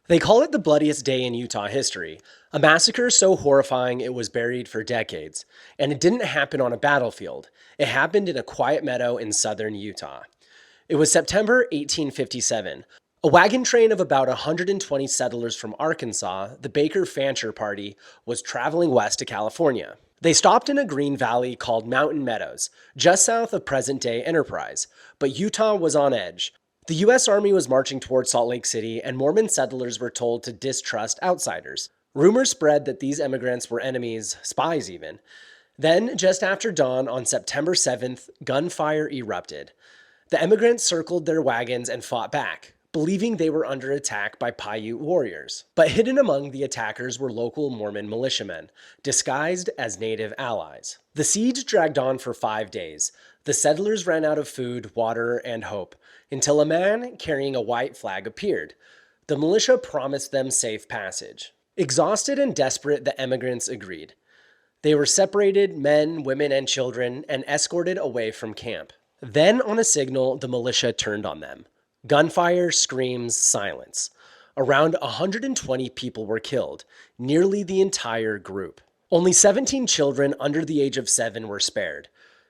They call it the bloodiest day in Utah history, a massacre so horrifying it was buried for decades. And it didn't happen on a battlefield, it happened in a quiet meadow in southern Utah. It was September 1857. A wagon train of about 120 settlers from Arkansas, the Baker Fancher Party, was traveling west to California. They stopped in a green valley called Mountain Meadows, just south of present day Enterprise, but Utah was on edge. The U.S. Army was marching toward Salt Lake City, and Mormon settlers were told to distrust outsiders. Rumors spread that these immigrants were enemies, spies even. Then, just after dawn on September 7th, gunfire erupted. The immigrants circled their wagons and fought back, believing they were under attack by Paiute warriors. But hidden among the attackers were local Mormon militiamen, disguised as native allies. The siege dragged on for 5 days. The settlers ran out of food, water, and hope, until a man carrying a white flag appeared. The militia promised them safe passage. Exhausted and desperate, the emigrants agreed. They were separated, men, women, and children, and escorted away from camp. Then, on a signal, the militia turned on them. Gunfire, screams, silence. Around 120 people were killed, nearly the entire group. Only 17 children under the age of 7 were spared,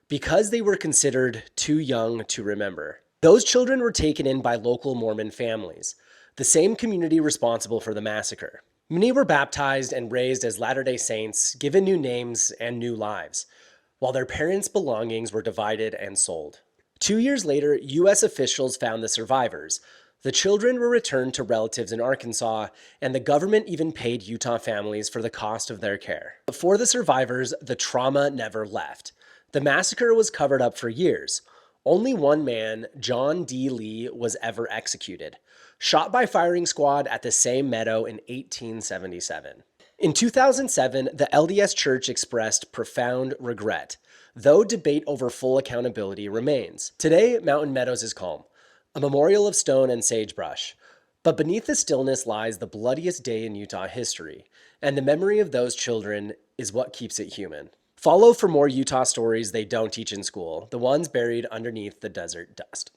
because they were considered too young to remember. Those children were taken in by local Mormon families, the same community responsible for the massacre. Many were baptized and raised as Latter-day Saints, given new names and new lives, while their parents' belongings were divided and sold. 2 years later, U.S. officials found the survivors. The children were returned to relatives in Arkansas, and the government even paid Utah families for the cost of their care. But for the survivors, the trauma never left. The massacre was covered up for years. Only one man, John D. Lee, was ever executed, shot by firing squad at the same meadow in 1877. In 2007, the LDS Church expressed profound regret, though debate over full accountability remains. Today, Mountain Meadows is calm, a memorial of stone and sagebrush. But beneath the stillness lies the bloodiest day in Utah history, and the memory of those children is what keeps it human. Follow for more Utah stories they don't teach in school, the ones buried underneath the desert dust.